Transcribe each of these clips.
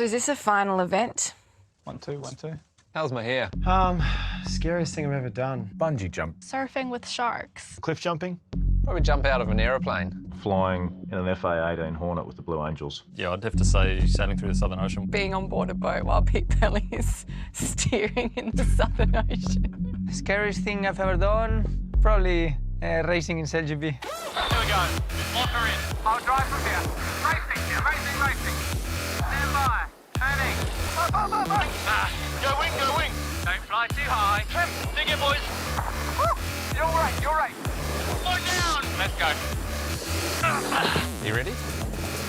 So is this a final event? 1, 2, 1, 2. How's my hair? Scariest thing I've ever done. Bungee jump. Surfing with sharks. Cliff jumping. Probably jump out of an aeroplane. Flying in an FA-18 Hornet with the Blue Angels. Yeah, I'd have to say sailing through the Southern Ocean. Being on board a boat while Pete Belly is steering in the Southern Ocean. Scariest thing I've ever done? Probably racing in JBay. Here we go. Water in. I'll drive from here. Racing here. Racing. Stand by. Turning. Go wing. Don't fly too high. Dig it, boys. Woo. You're right. Slow down. Let's go. You ready?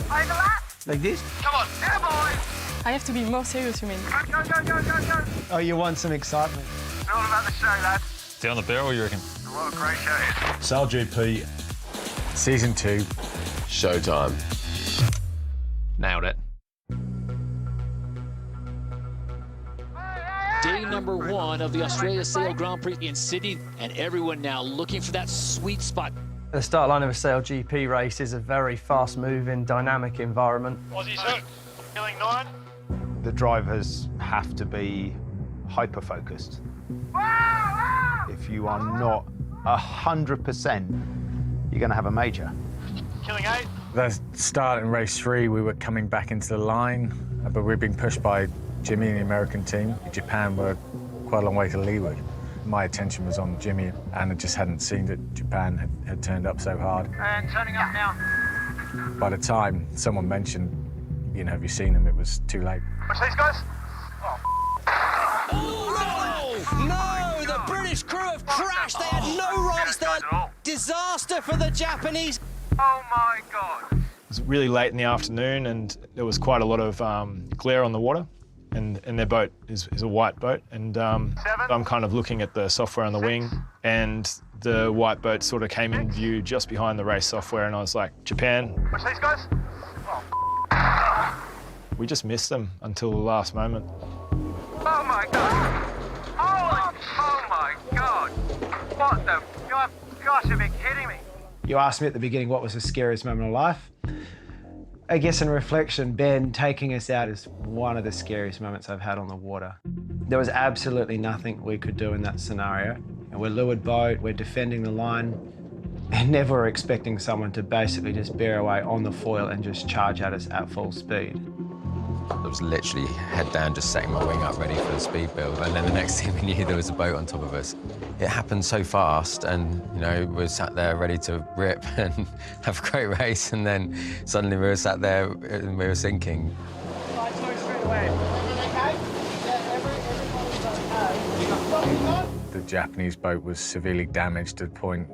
Overlap. Like this? Come on. Yeah, boys. I have to be more serious, you mean? Go. Oh, you want some excitement? It's all about the show, lads. Down the barrel, you reckon? What a great show it is. Sail GP. Season 2. Showtime. Nailed it. Day number 1 of the Australia Sail Grand Prix in Sydney, and everyone now looking for that sweet spot. The start line of a Sail GP race is a very fast-moving, dynamic environment. Aussie's hooked. Killing 9. The drivers have to be hyper-focused. If you are not 100%, you're going to have a major. Killing 8. The start in race 3, we were coming back into the line, but we were being pushed by Jimmy and the American team. Japan were quite a long way to leeward. My attention was on Jimmy, and I just hadn't seen that Japan had turned up so hard. And turning up now. By the time someone mentioned, you know, have you seen them, it was too late. Watch these guys. No! The British crew have crashed. They had no rights there. Disaster for the Japanese. Oh, my God. It was really late in the afternoon, and there was quite a lot of glare on the water. And their boat is a white boat, and I'm kind of looking at the software on the wing, and the white boat sort of came in view just behind the race software, and I was like, Japan. Watch these guys. We just missed them until the last moment. Oh, my God. Oh, my God. What the... Gosh, you've been kidding me. You asked me at the beginning what was the scariest moment of life. I guess in reflection, Ben taking us out is one of the scariest moments I've had on the water. There was absolutely nothing we could do in that scenario. And we're leeward boat, we're defending the line, and never were expecting someone to basically just bear away on the foil and just charge at us at full speed. I was literally head down, just setting my wing up ready for the speed build, and then the next thing we knew, there was a boat on top of us. It happened so fast, and, you know, we were sat there ready to rip and have a great race, and then suddenly we were sat there and we were sinking. The Japanese boat was severely damaged to the point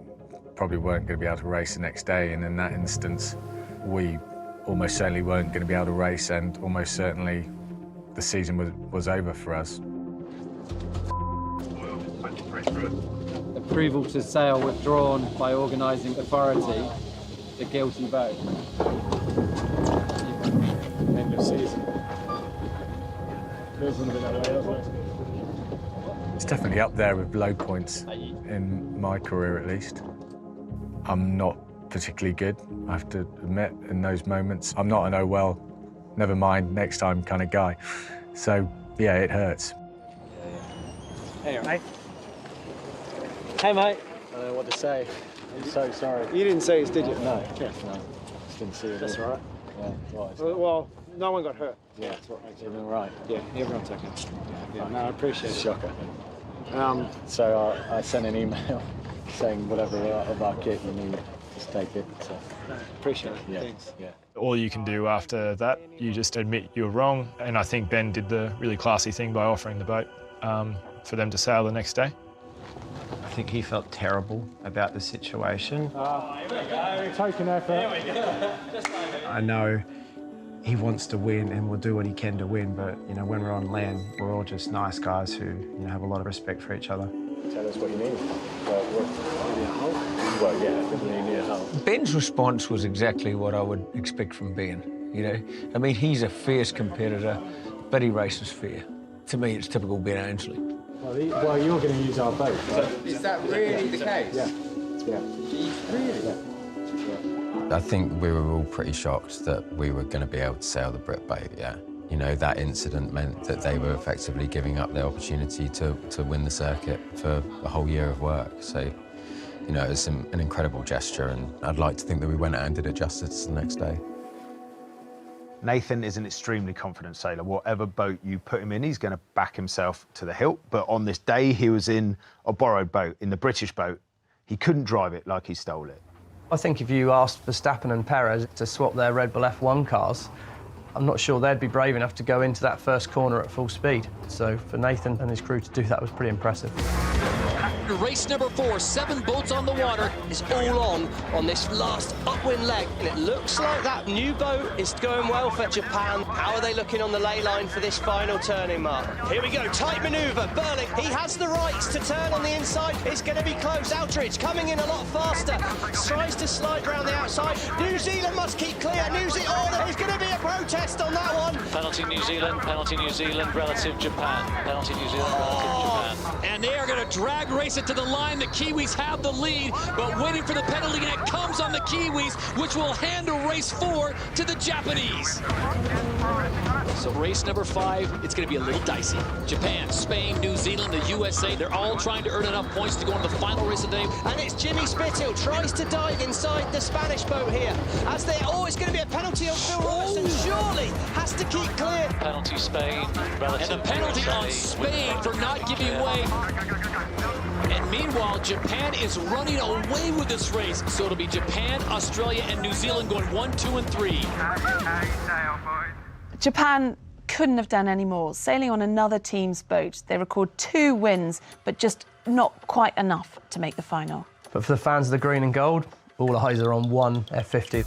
probably weren't going to be able to race the next day, and in that instance, we almost certainly weren't going to be able to race, and almost certainly the season was over for us. Approval to sail withdrawn by organising authority, the guilty vote. End of season. It's definitely up there with low points, in my career at least. I'm not particularly good, I have to admit, in those moments. I'm not an oh well, never mind, next time kind of guy. So, yeah, it hurts. Hey, mate. Hey, mate. I don't know what to say. I'm so sorry. You didn't see us, did you? No, no. Just didn't see it. That's all right. Yeah, right. Well, no one got hurt. Yeah, That's what makes it everything right. Yeah, everyone's okay. Yeah, no, I appreciate it. Shocker. So I sent an email saying whatever of our kit you need, just take it. So. appreciate it. Yeah. Thanks. Yeah. All you can do after that, you just admit you were wrong, and I think Ben did the really classy thing by offering the boat for them to sail the next day. I think he felt terrible about the situation. Here we go. Token effort. Here we go. I know he wants to win and will do what he can to win, but, you know, when we're on land, we're all just nice guys who, you know, have a lot of respect for each other. Tell us what you need. Well, yeah, definitely need help. Ben's response was exactly what I would expect from Ben, you know. I mean, he's a fierce competitor, but he races fair. To me, it's typical Ben Ainsley. Well, you're going to use our boat, right? Is that really the case? Yeah. Yeah. Really? Yeah. I think we were all pretty shocked that we were going to be able to sail the Brit boat, yeah. You know, that incident meant that they were effectively giving up their opportunity to win the circuit for a whole year of work. So, you know, it was an incredible gesture, and I'd like to think that we went out and did it justice the next day. Nathan is an extremely confident sailor. Whatever boat you put him in, he's going to back himself to the hilt. But on this day, he was in a borrowed boat, in the British boat. He couldn't drive it like he stole it. I think if you asked Verstappen and Perez to swap their Red Bull F1 cars, I'm not sure they'd be brave enough to go into that first corner at full speed. So for Nathan and his crew to do that was pretty impressive. Race number 4, 7 boats on the water, is all on this last upwind leg. And it looks like that new boat is going well for Japan. How are they looking on the ley line for this final turning, Mark? Here we go, tight manoeuvre. Burling, he has the rights to turn on the inside. It's going to be close. Outridge coming in a lot faster. Tries to slide around the outside. New Zealand must keep clear. New Zealand, oh, there's going to be a protest on that one. Penalty New Zealand relative Japan. Penalty New Zealand relative Japan. And they are going to drag race it to the line. The Kiwis have the lead, but waiting for the penalty, and it comes on the Kiwis, which will hand race 4 to the Japanese. So race number 5, it's going to be a little dicey. Japan, Spain, New Zealand, the USA, they're all trying to earn enough points to go into the final race of the day. And it's Jimmy Spithill tries to dive inside the Spanish boat here. As they, oh, it's going to be a penalty on Phil Robertson. Surely has to keep clear. Penalty Spain, relative and the penalty on Spain for not giving way. And meanwhile, Japan is running away with this race. So it'll be Japan, Australia, and New Zealand going 1, 2, and 3. Japan couldn't have done any more. Sailing on another team's boat, they record 2 wins, but just not quite enough to make the final. But for the fans of the green and gold, all eyes are on one F50.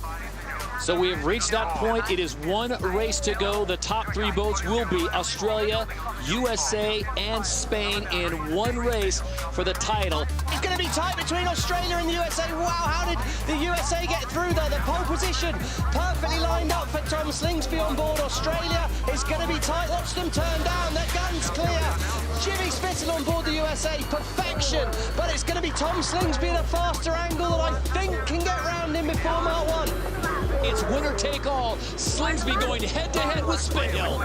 So we have reached that point. It is 1 race to go. The top 3 boats will be Australia, USA, and Spain in 1 race for the title. It's going to be tight between Australia and the USA. Wow, how did the USA get through there? The pole position perfectly lined up for Tom Slingsby on board. Australia is going to be tight. Watch them turn down. Their gun's clear. Jimmy Spithill on board the USA. Perfection. But it's going to be Tom Slingsby at a faster angle that I think can get round him before Mark 1. It's winner take all. Slingsby going head-to-head with Spithill.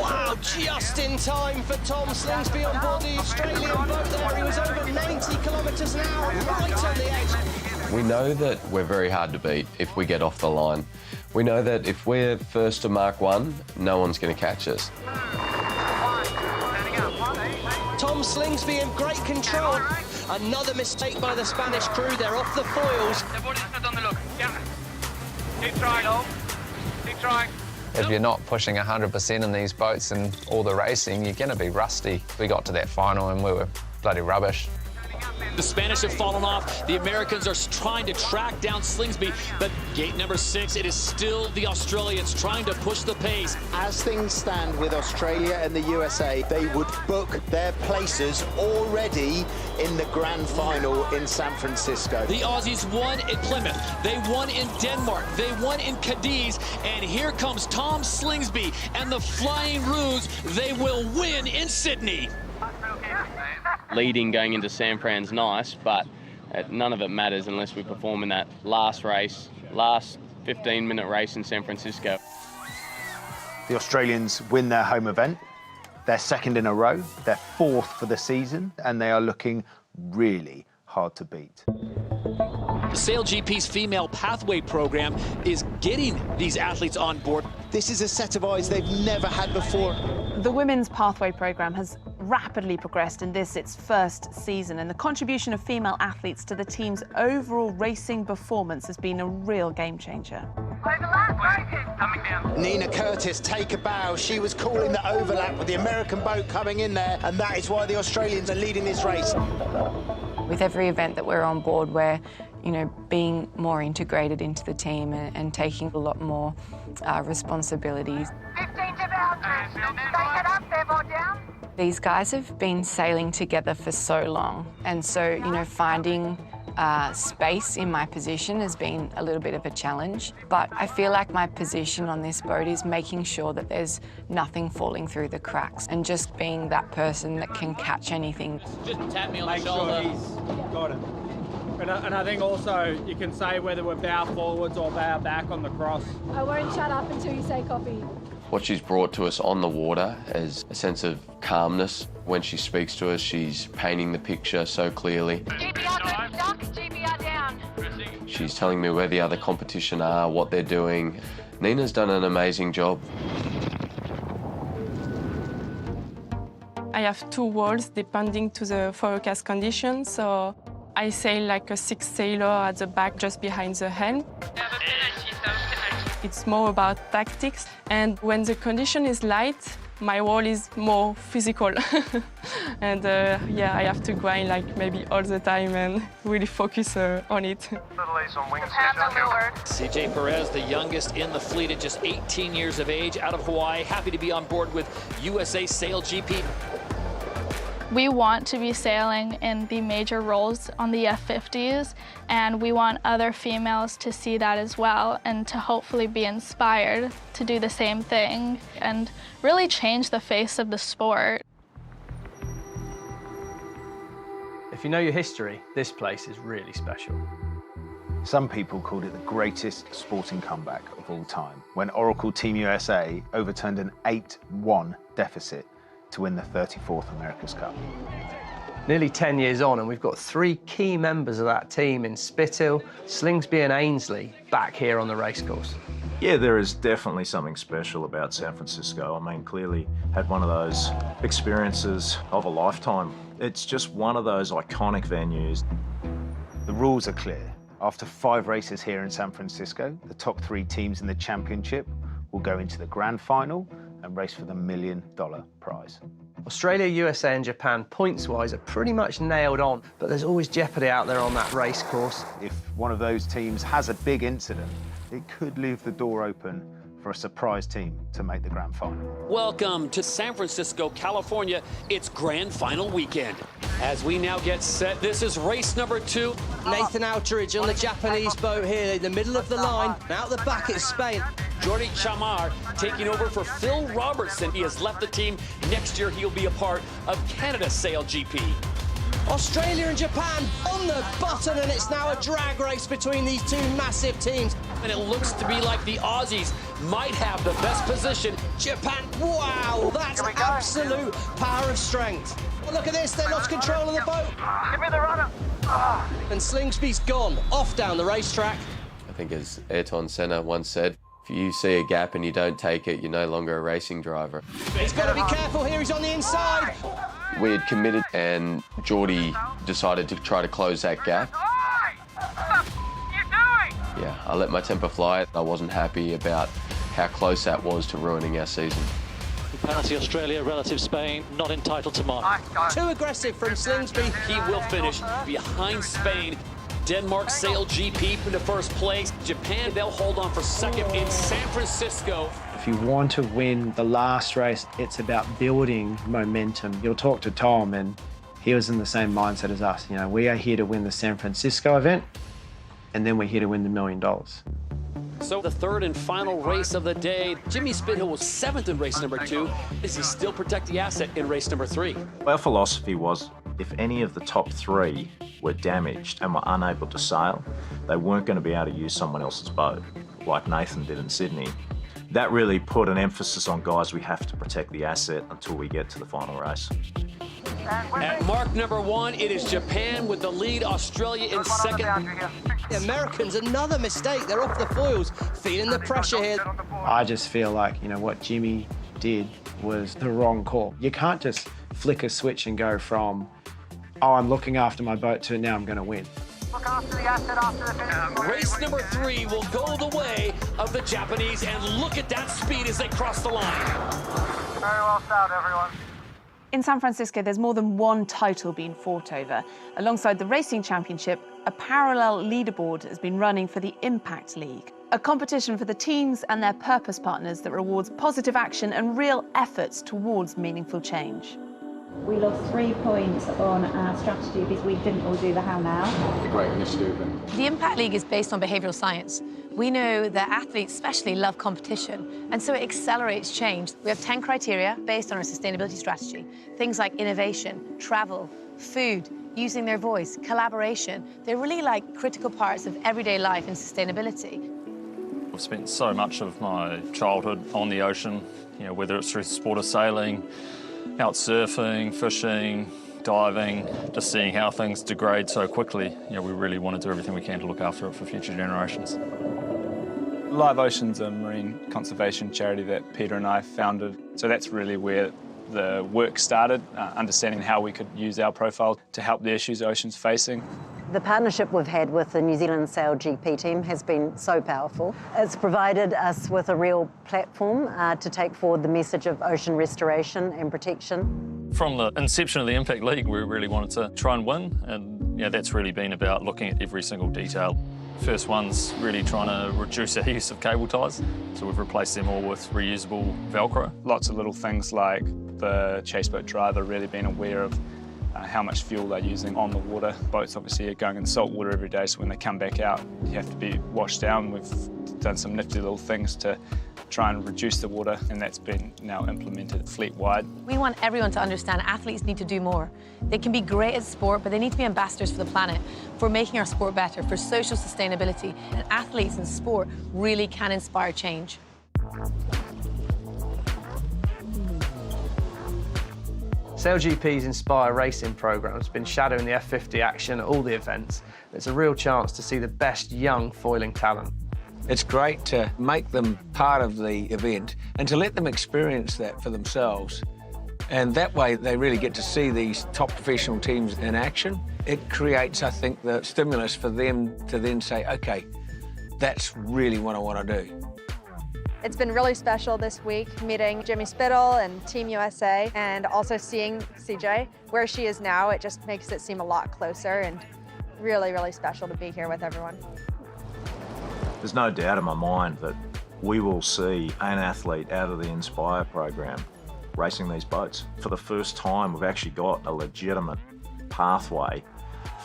Wow, just in time for Tom Slingsby on board the Australian boat there. He was over 90 kilometres an hour, right on the edge. We know that we're very hard to beat if we get off the line. We know that if we're first to Mark 1, no one's going to catch us. Tom Slingsby in great control. Another mistake by the Spanish crew. They're off the foils. Keep trying, keep trying. If you're not pushing 100% in these boats and all the racing, you're going to be rusty. We got to that final and we were bloody rubbish. The Spanish have fallen off. The Americans are trying to track down Slingsby, but gate number 6, it is still the Australians trying to push the pace. As things stand with Australia and the USA, they would book their places already in the grand final in San Francisco. The Aussies won in Plymouth. They won in Denmark. They won in Cadiz. And here comes Tom Slingsby and the Flying Roos. They will win in Sydney. Leading going into San Fran's nice, but none of it matters unless we perform in that last race, last 15-minute race in San Francisco. The Australians win their home event. They're 2nd in a row. They're 4th for the season, and they are looking really hard to beat. The SailGP's Female Pathway program is getting these athletes on board. This is a set of eyes they've never had before. The Women's Pathway program has rapidly progressed in this, its first season, and the contribution of female athletes to the team's overall racing performance has been a real game changer. Coming down. Nina Curtis, take a bow. She was calling the overlap with the American boat coming in there, and that is why the Australians are leading this race. With every event that we're on board, we're, being more integrated into the team and taking a lot more responsibilities. 15 to boundaries. Take it up there, board down. These guys have been sailing together for so long, and so, finding space in my position has been a little bit of a challenge. But I feel like my position on this boat is making sure that there's nothing falling through the cracks and just being that person that can catch anything. Just tap me on the shoulder. Make sure he's got it. And I think also you can say whether we're bow forwards or bow back on the cross. I won't shut up until you say copy. What she's brought to us on the water is a sense of calmness. When she speaks to us, she's painting the picture so clearly. JBR stuck, JBR down. She's telling me where the other competition are, what they're doing. Nina's done an amazing job. I have 2 walls depending to the forecast conditions, so I sail like a 6 sailor at the back just behind the helm. It's more about tactics, and when the condition is light, my wall is more physical. And yeah, I have to grind like maybe all the time and really focus on it. CJ Perez, the youngest in the fleet at just 18 years of age, out of Hawaii, happy to be on board with USA Sail GP. We want to be sailing in the major roles on the F50s, and we want other females to see that as well and to hopefully be inspired to do the same thing and really change the face of the sport. If you know your history, this place is really special. Some people called it the greatest sporting comeback of all time, when Oracle Team USA overturned an 8-1 deficit to win the 34th America's Cup. Nearly 10 years on, and we've got 3 key members of that team in Spithill, Slingsby and Ainsley back here on the racecourse. Yeah, there is definitely something special about San Francisco. I mean, clearly had one of those experiences of a lifetime. It's just one of those iconic venues. The rules are clear. After 5 races here in San Francisco, the top 3 teams in the championship will go into the grand final and race for the $1 million prize. Australia, USA and Japan, points-wise, are pretty much nailed on, but there's always jeopardy out there on that race course. If one of those teams has a big incident, it could leave the door open for a surprise team to make the grand final. Welcome to San Francisco, California. It's grand final weekend. As we now get set, this is race number 2. Nathan Outridge on the Japanese boat here in the middle of the line. Out the back it's Spain. Jordi Chamar taking over for Phil Robertson. He has left the team. Next year, he'll be a part of Canada Sail GP. Australia and Japan on the button, and it's now a drag race between these 2 massive teams. And it looks to be like the Aussies might have the best position. Japan, wow, that's absolute power of strength. Well, look at this, they lost control of the boat. Give me the runner. And Slingsby's gone, off down the racetrack. I think as Ayrton Senna once said, if you see a gap and you don't take it, you're no longer a racing driver. He's got to be careful here, he's on the inside. We had committed and Jordi decided to try to close that gap. Yeah, I let my temper fly. I wasn't happy about how close that was to ruining our season. Penalty Australia, relative Spain, not entitled to mark. Too aggressive from Slingsby. He will finish behind Spain. Denmark Sail GP in the first place. Japan, they'll hold on for second in San Francisco. If you want to win the last race, it's about building momentum. You'll talk to Tom, and he was in the same mindset as us. You know, we are here to win the San Francisco event, and then we're here to win the $1 million. So the third and final race of the day, Jimmy Spithill was 7th in race number 2. Does he still protect the asset in race number 3? Our philosophy was if any of the top 3 were damaged and were unable to sail, they weren't going to be able to use someone else's boat, like Nathan did in Sydney. That really put an emphasis on, guys, we have to protect the asset until we get to the final race. At mark number 1, it is Japan with the lead, Australia in second. The Americans, another mistake. They're off the foils, feeling the pressure here. I just feel like, you know, what Jimmy did was the wrong call. You can't just flick a switch and go from, oh, I'm looking after my boat to now I'm going to win. Look after the asset after the finish. Race number 3 will go the way of the Japanese, and look at that speed as they cross the line. Very well sailed, everyone. In San Francisco, there's more than one title being fought over. Alongside the Racing Championship, a parallel leaderboard has been running for the Impact League, a competition for the teams and their purpose partners that rewards positive action and real efforts towards meaningful change. We lost 3 points on our strategy because we didn't all do the how now. A great initiative. The Impact League is based on behavioural science. We know that athletes especially love competition, and so it accelerates change. We have 10 criteria based on our sustainability strategy. Things like innovation, travel, food, using their voice, collaboration. They're really like critical parts of everyday life and sustainability. I've spent so much of my childhood on the ocean, you know, whether it's through the sport of sailing, out surfing, fishing, diving, just seeing how things degrade so quickly. You know, we really want to do everything we can to look after it for future generations. Live Ocean's a marine conservation charity that Peter and I founded, so that's really where the work started, understanding how we could use our profile to help the issues the ocean's facing. The partnership we've had with the New Zealand Sail GP team has been so powerful. It's provided us with a real platform to take forward the message of ocean restoration and protection. From the inception of the Impact League, we really wanted to try and win, and yeah, that's really been about looking at every single detail. First one's really trying to reduce our use of cable ties, so we've replaced them all with reusable Velcro. Lots of little things like the chase boat driver really being aware of how much fuel they're using on the water. Boats obviously are going in salt water every day, so when they come back out, you have to be washed down. We've done some nifty little things to try and reduce the water, and that's been now implemented fleet-wide. We want everyone to understand athletes need to do more. They can be great at sport, but they need to be ambassadors for the planet, for making our sport better, for social sustainability. And athletes in sport really can inspire change. Sail GP's Inspire racing programme has been shadowing the F50 action at all the events. It's a real chance to see the best young foiling talent. It's great to make them part of the event and to let them experience that for themselves. And that way they really get to see these top professional teams in action. It creates, I think, the stimulus for them to then say, OK, that's really what I want to do. It's been really special this week, meeting Jimmy Spittle and Team USA, and also seeing CJ. Where she is now, it just makes it seem a lot closer, and really, really special to be here with everyone. There's no doubt in my mind that we will see an athlete out of the Inspire program racing these boats. For the first time, we've actually got a legitimate pathway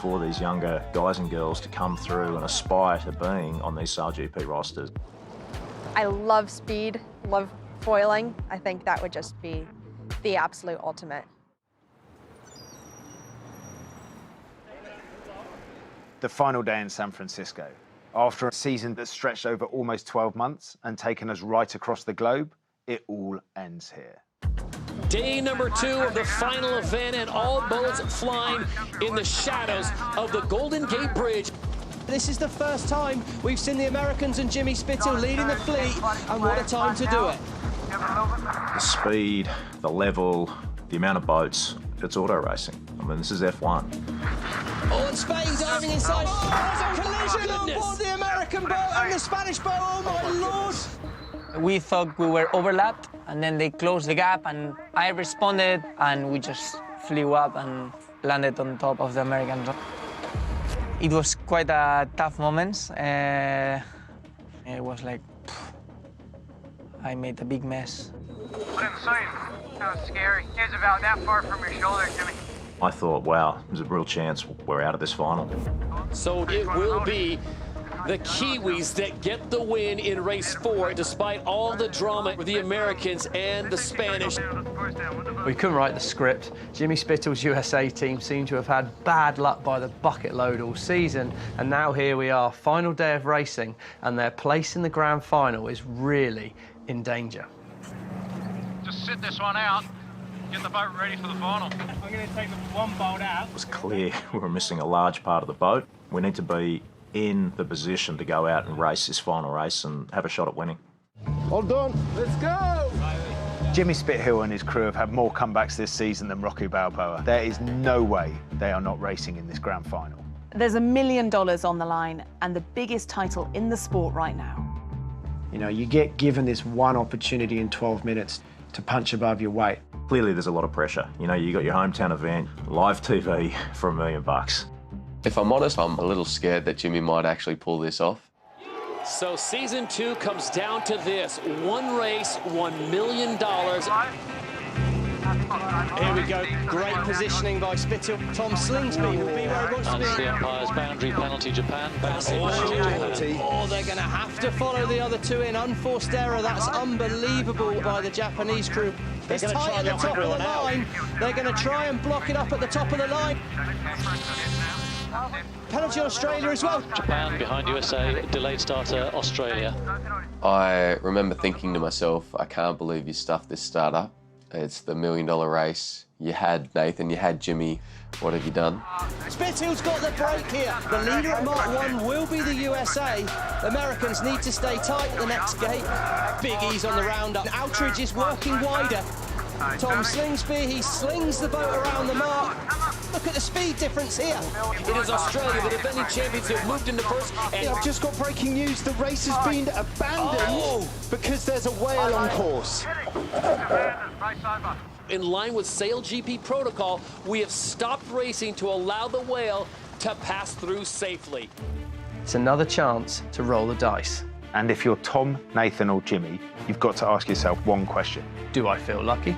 for these younger guys and girls to come through and aspire to being on these Sail GP rosters. I love speed, love foiling. I think that would just be the absolute ultimate. The final day in San Francisco. After a season that stretched over almost 12 months and taken us right across the globe, it all ends here. Day number 2 of the final event, and all boats flying in the shadows of the Golden Gate Bridge. This is the first time we've seen the Americans and Jimmy Spittle leading the fleet, and what a time to do it. The speed, the level, the amount of boats, it's auto racing. I mean, this is F1. Oh, and Spain diving inside. Oh, there's a collision on board the American boat and the Spanish boat. Oh, my Lord. We thought we were overlapped, and then they closed the gap, and I responded, and we just flew up and landed on top of the American boat. It was quite a tough moment. It was like, I made a big mess. What insane. That was scary. It was about that far from your shoulder, Jimmy. I thought, wow, there's a real chance we're out of this final. So it will be the Kiwis that get the win in race 4, despite all the drama with the Americans and the Spanish. We couldn't write the script. Jimmy Spittle's USA team seemed to have had bad luck by the bucket load all season, and now here we are, final day of racing, and their place in the grand final is really in danger. Just sit this one out, get the boat ready for the final. I'm going to take the one bolt out. It was clear we were missing a large part of the boat. We need to be in the position to go out and race this final race and have a shot at winning. All done. Let's go. Jimmy Spithill and his crew have had more comebacks this season than Rocky Balboa. There is no way they are not racing in this grand final. There's $1 million on the line and the biggest title in the sport right now. You know, you get given this one opportunity in 12 minutes to punch above your weight. Clearly there's a lot of pressure. You know, you got your hometown event, live TV for $1 million. If I'm honest, I'm a little scared that Jimmy might actually pull this off. So season 2 comes down to this: one race, $1 million. Here we go. Great positioning by Spittle. Tom Slingsby will be where he wants to be. That's the umpire's boundary penalty, Japan. Oh, they're going to have to follow the other two in. Unforced error. That's unbelievable by the Japanese crew. It's tight at the top of the line. They're going to try and block it up at the top of the line. Penalty Australia as well. Japan behind USA, delayed starter Australia. I remember thinking to myself, I can't believe you stuffed this start up. It's the $1 million race. You had Nathan, you had Jimmy. What have you done? Spittill's got the break here. The leader at Mark 1 will be the USA. Americans need to stay tight at the next gate. Big ease on the roundup. Outridge is working wider. Tom Slingsby, he slings the boat around the mark. Look at the speed difference here. It is Australia, the defending champions, who have moved into first. And I've just got breaking news. The race has been abandoned because there's a whale on course. In line with SailGP protocol, we have stopped racing to allow the whale to pass through safely. It's another chance to roll the dice. And if you're Tom, Nathan or Jimmy, you've got to ask yourself one question. Do I feel lucky?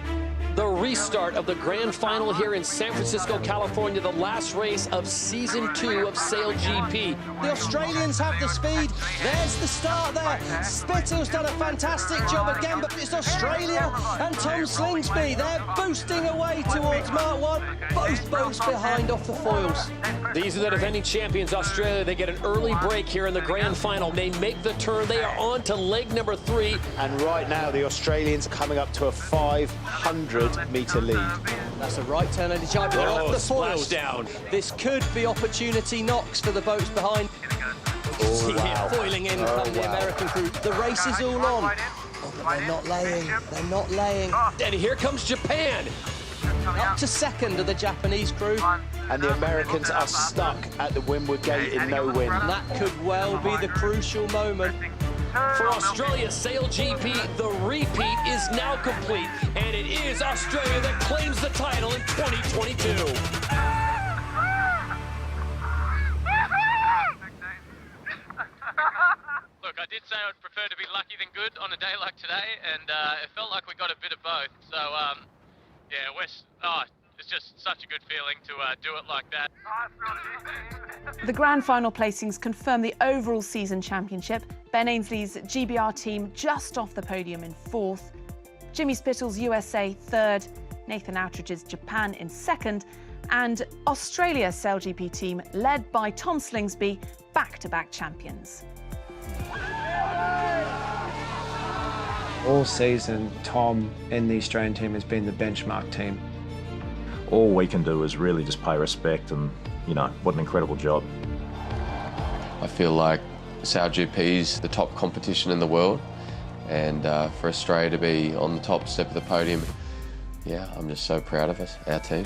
The restart of the grand final here in San Francisco, California, the last race of season 2 of SailGP. The Australians have the speed. There's the start there. Spittill's done a fantastic job again, but it's Australia and Tom Slingsby. They're boosting away towards Mark 1. Both boats behind off the foils. These are the defending champions, Australia. They get an early break here in the grand final. They make the turn. They are on to leg number 3. And right now, the Australians are coming up to a 500-metre lead. That's a right turn, Lady Jai, but they're off the foils. Down. This could be opportunity knocks for the boats behind. Foiling in come the American crew. The race is all on. Oh, but they're not laying. They're not laying. And here comes Japan. Up to second of the Japanese crew. And the Americans are stuck at the Windward Gate in no wind. That could well be the crucial moment. For Australia, SailGP, the repeat is now complete, and it is Australia that claims the title in 2022. Look, I did say I'd prefer to be lucky than good on a day like today, and it felt like we got a bit of both. So, yeah, it's just such a good feeling to do it like that. The grand final placings confirm the overall season championship. Ben Ainsley's GBR team just off the podium in 4th. Jimmy Spittill's USA 3rd. Nathan Outridge's Japan in 2nd. And Australia's SailGP team, led by Tom Slingsby, back-to-back champions. All season, Tom in the Australian team has been the benchmark team. All we can do is really just pay respect and, you know, what an incredible job. I feel like SailGP is the top competition in the world, and for Australia to be on the top step of the podium, yeah, I'm just so proud of us, our team.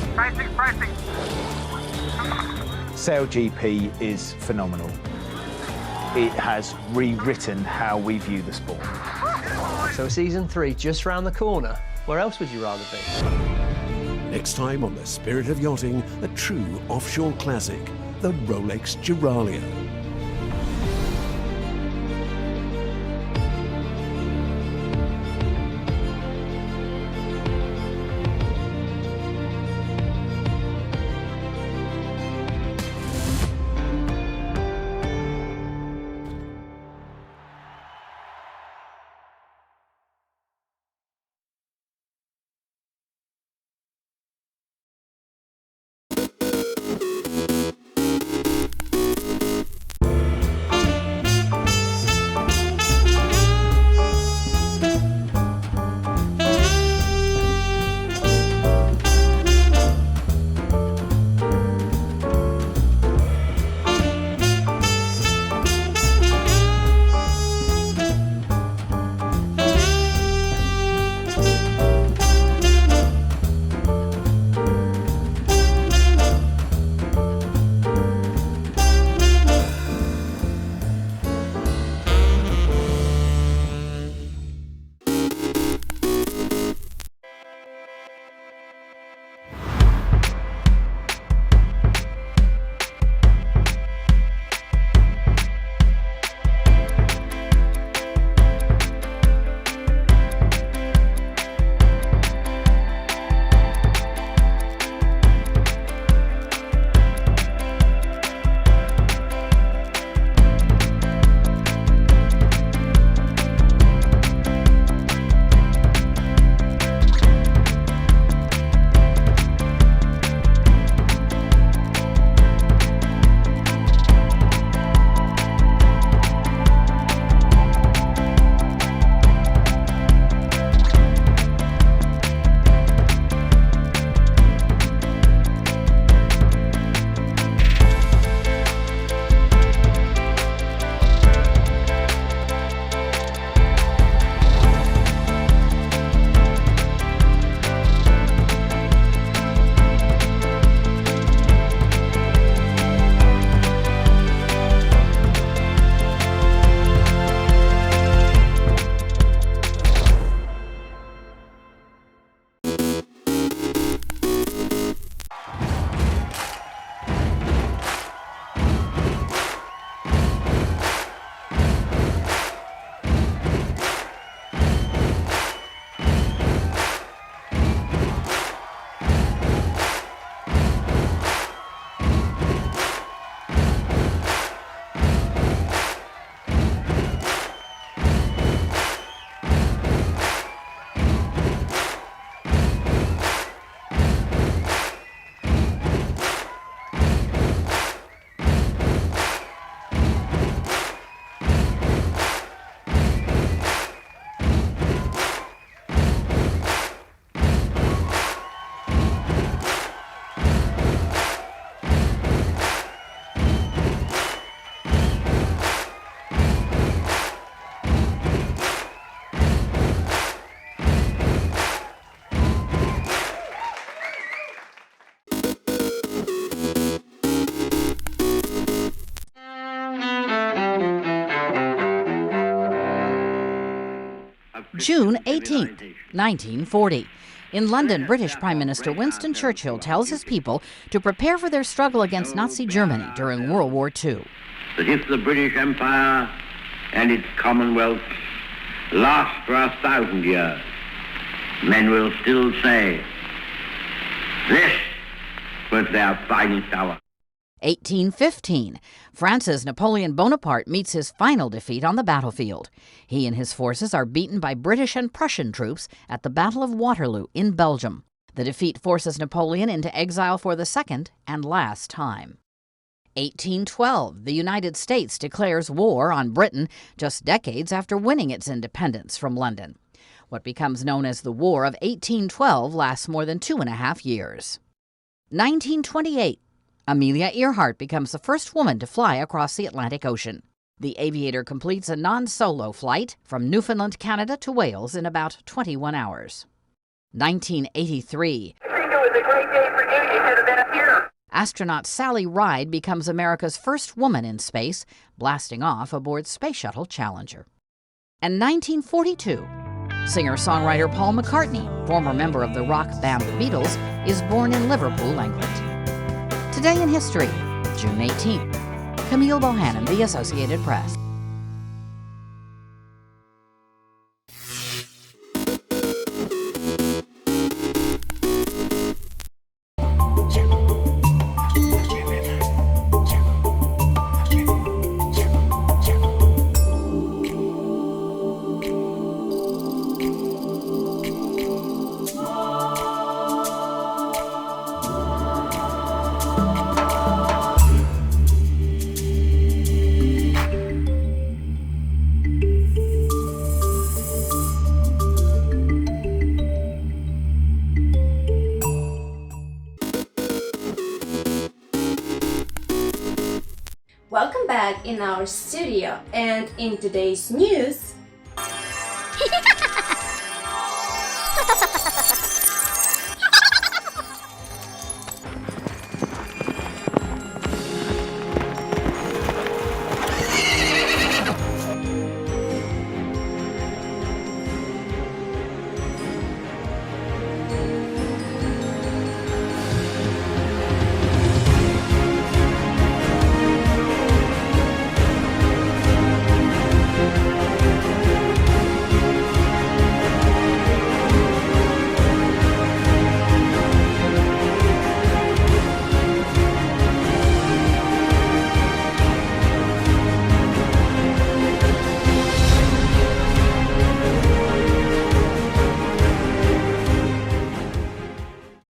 SailGP is phenomenal. It has rewritten how we view the sport. So season 3 just round the corner. Where else would you rather be? Next time on The Spirit of Yachting, a true offshore classic, the Rolex Giralia. June 18th, 1940. In London, British Prime Minister Winston Churchill tells his people to prepare for their struggle against Nazi Germany during World War II. That if the British Empire and its Commonwealth last for 1,000 years, men will still say, this was their finest hour. 1815. France's Napoleon Bonaparte meets his final defeat on the battlefield. He and his forces are beaten by British and Prussian troops at the Battle of Waterloo in Belgium. The defeat forces Napoleon into exile for the second and last time. 1812. The United States declares war on Britain just decades after winning its independence from London. What becomes known as the War of 1812 lasts more than 2.5 years. 1928. Amelia Earhart becomes the first woman to fly across the Atlantic Ocean. The aviator completes a non-solo flight from Newfoundland, Canada to Wales in about 21 hours. 1983. It was a great day for you. You should have been up here. Astronaut Sally Ride becomes America's first woman in space, blasting off aboard Space Shuttle Challenger. And 1942. Singer-songwriter Paul McCartney, former member of the rock band The Beatles, is born in Liverpool, England. Today in History, June 18th. Camille Bohannon, The Associated Press. Welcome back in our studio, and in today's news,